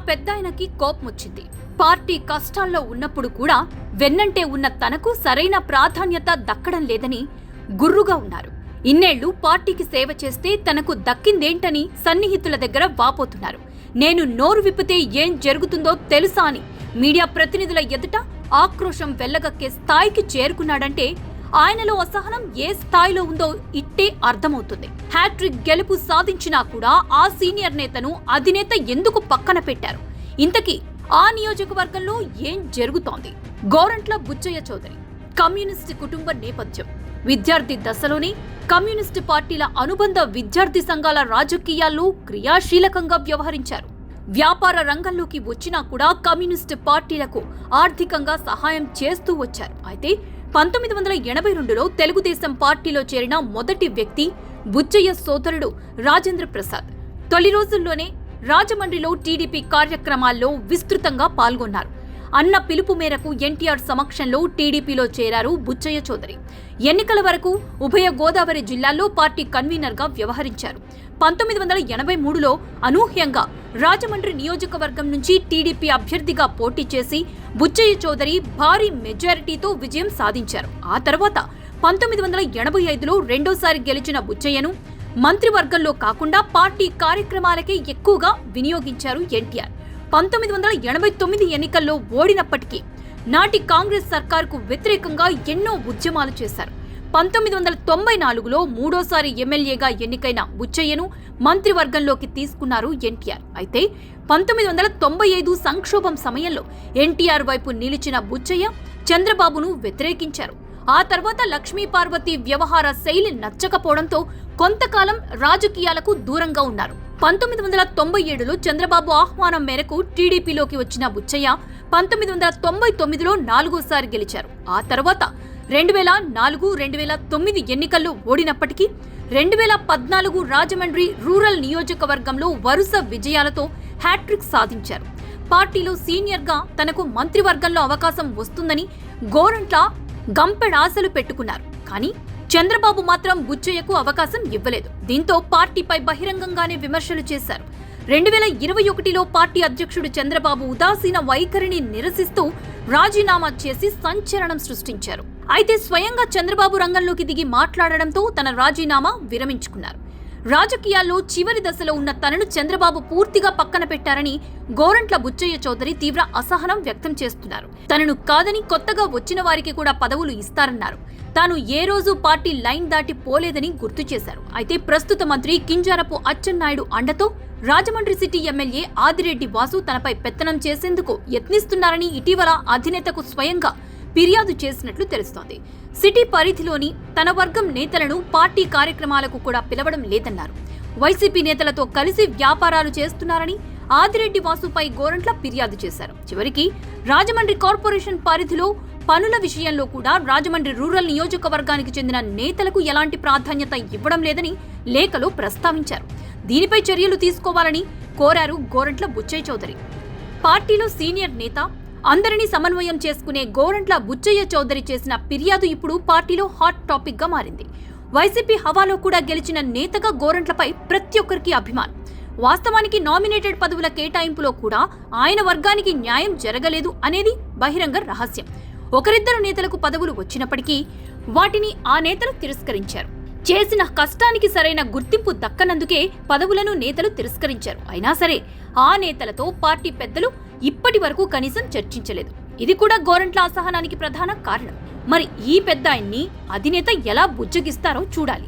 పెద్దాయనకి కోపమొచ్చింది. పార్టీ కష్టాల్లో ఉన్నప్పుడు కూడా వెన్నంటే ఉన్న తనకు సరైన ప్రాధాన్యత దక్కడం లేదని గుర్రుగా ఉన్నారు. ఇన్నేళ్లు పార్టీకి సేవ చేస్తే తనకు దక్కిందేంటని సన్నిహితుల దగ్గర వాపోతున్నారు. నేను నోరు విప్పితే ఏం జరుగుతుందో తెలుసా అని మీడియా ప్రతినిధుల ఎదుట ఆక్రోశం వెళ్లగక్కే స్థాయికి చేరుకున్నాడంటే ఆయనలో అసహనం ఏ స్థాయిలో ఉందో ఇట్టే అర్థమవుతుంది. హ్యాట్రిక్ గెలుపు సాధించినా కూడా ఆ సీనియర్ నేతను అధినేత ఎందుకు పక్కన పెట్టారు? ఇంతకీ ఆ నియోజకవర్గంలో ఏం జరుగుతోంది? గోరంట్ల బుచ్చయ్య చౌదరి కమ్యూనిస్టు కుటుంబ నేపథ్యం. విద్యార్థి దశలోనే కమ్యూనిస్టు పార్టీల అనుబంధ విద్యార్థి సంఘాల రాజకీయాల్లో క్రియాశీలకంగా వ్యవహరించారు. వ్యాపార రంగంలోకి వచ్చినా కూడా కమ్యూనిస్టు పార్టీలకు ఆర్థికంగా సహాయం చేస్తూ వచ్చారు. అయితే 1982లో తెలుగుదేశం పార్టీలో చేరిన మొదటి వ్యక్తి బుచ్చయ్య సోదరుడు రాజేంద్ర ప్రసాద్. తొలి రోజుల్లోనే రాజమండ్రిలో టీడీపీ కార్యక్రమాల్లో విస్తృతంగా పాల్గొన్నారు. అన్న పిలుపు మేరకు ఎన్టీఆర్ సమక్షంలో టీడీపీలో చేరారు బుచ్చయ్య చౌదరి. ఎన్నికల వరకు ఉభయ గోదావరి జిల్లాల్లో పార్టీ కన్వీనర్గా వ్యవహరించారు. 1983లో అనూహ్యంగా రాజమండ్రి నియోజకవర్గం నుంచి టీడీపీ అభ్యర్థిగా పోటీ చేసి బుచ్చయ్య చౌదరి భారీ మెజారిటీతో విజయం సాధించారు. ఆ తర్వాత 1985లో రెండోసారి గెలిచిన బుచ్చయ్యను మంత్రివర్గంలో కాకుండా పార్టీ కార్యక్రమాలకే ఎక్కువగా వినియోగించారు ఎన్టీఆర్. 1989 ఎన్నికల్లో ఓడినప్పటికీ నాటి కాంగ్రెస్ సర్కారుకు వ్యతిరేకంగా ఎన్నో ఉద్యమాలు చేశారు. 1994లో మూడోసారి ఎమ్మెల్యేగా ఎన్నికైన బుచ్చయ్యను మంత్రివర్గంలోకి తీసుకున్నారు ఎన్టీఆర్. అయితే 1995 సంక్షోభం సమయంలో ఎన్టీఆర్ వైపు నిలిచిన బుచ్చయ్య చంద్రబాబును వ్యతిరేకించారు. ఆ తర్వాత లక్ష్మీపార్వతి వ్యవహార శైలి నచ్చకపోవడంతో కొంతకాలం రాజకీయాలకు దూరంగా ఉన్నారు. 1997లో చంద్రబాబు ఆహ్వానం మేరకు టీడీపీలోకి వచ్చిన బుచ్చయ్య 1999లో నాలుగోసారి గెలిచారు. ఆ తర్వాత 2004, 2009 ఎన్నికల్లో ఓడినప్పటికీ 2014 రాజమండ్రి రూరల్ నియోజకవర్గంలో వరుస విజయాలతో హ్యాట్రిక్ సాధించారు. పార్టీలో సీనియర్గా తనకు మంత్రివర్గంలో అవకాశం వస్తుందని గోరంట్ల గంపెడాశలు పెట్టుకున్నారు. కానీ చంద్రబాబు మాత్రం బుచ్చయ్యకు అవకాశం ఇవ్వలేదు. దీంతో పార్టీపై బహిరంగంగానే విమర్శలు చేశారు. 2021లో పార్టీ అధ్యక్షుడు చంద్రబాబు ఉదాసీన వైఖరిని నిరసిస్తూ రాజీనామా చేసి సంచలనం సృష్టించారు. అయితే స్వయంగా చంద్రబాబు రంగంలోకి దిగి మాట్లాడడంతో తన రాజీనామా విరమించుకున్నారు. రాజకీయాల్లో చివరి దశలో ఉన్న తనను చంద్రబాబు పూర్తిగా పక్కన పెట్టారని గోరంట్ల బుచ్చయ్య చౌదరి తీవ్ర అసహనం వ్యక్తం చేస్తున్నారు. తనను కాదని కొత్తగా వచ్చిన వారికి కూడా పదవులు ఇస్తారన్నారు. తాను ఏ రోజు పార్టీ లైన్ దాటి పోలేదని గుర్తు చేశారు. అయితే ప్రస్తుత మంత్రి కింజారపు అచ్చెన్నాయుడు అండతో రాజమండ్రి సిటీ ఎమ్మెల్యే ఆదిరెడ్డి వాసు తనపై పెత్తనం చేసేందుకు యత్నిస్తున్నారని ఇటీవల అధినేతకు స్వయంగా ఫిర్యాదు చేసినట్లు తెలుస్తోంది. సిటీ పరిధిలోని తన వర్గం నేతలను పార్టీ కార్యక్రమాలకు కూడా పిలవడం లేదన్నారు. వైసీపీ నేతలతో కలిసి వ్యాపారాలు చేస్తున్నారని ఆదిరెడ్డి వాసుపై గోరంట్ల ఫిర్యాదు చేశారు. చివరికి రాజమండ్రి కార్పొరేషన్ పరిధిలో పనుల విషయంలో కూడా రాజమండ్రి రూరల్ నియోజకవర్గానికి చెందిన నేతలకు ఎలాంటి ప్రాధాన్యత ఇవ్వడం లేదని లేఖలో ప్రస్తావించారు. దీనిపై చర్యలు తీసుకోవాలని కోరారు గోరంట్ల బుచ్చయ్య చౌదరి. పార్టీలో సీనియర్ నేత, అందరినీ సమన్వయం చేసుకునే గోరంట్ల బుచ్చయ్య చౌదరి చేసిన ఫిర్యాదు ఇప్పుడు పార్టీలో హాట్ టాపిక్ గా మారింది. వైసీపీ హవాలో కూడా గెలిచిన నేతగా గోరంట్లపై ప్రతి ఒక్కరికి అభిమానం. వాస్తవానికి నామినేటెడ్ పదవుల కేటాయింపులో కూడా ఆయన వర్గానికి న్యాయం జరగలేదు అనేది బహిరంగ రహస్యం. ఒకరిద్దరు నేతలకు పదవులు వచ్చినప్పటికీ వాటిని ఆ నేతలు తిరస్కరించారు. చేసిన కష్టానికి సరైన గుర్తింపు దక్కనందుకే పదవులను నేతలు తిరస్కరించారు. అయినా సరే ఆ నేతలతో పార్టీ పెద్దలు ఇప్పటి వరకు కనీసం చర్చించలేదు. ఇది కూడా గోరంట్ల అసహనానికి ప్రధాన కారణం. మరి ఈ పెద్దాయన్ని అధినేత ఎలా బుజ్జగిస్తారో చూడాలి.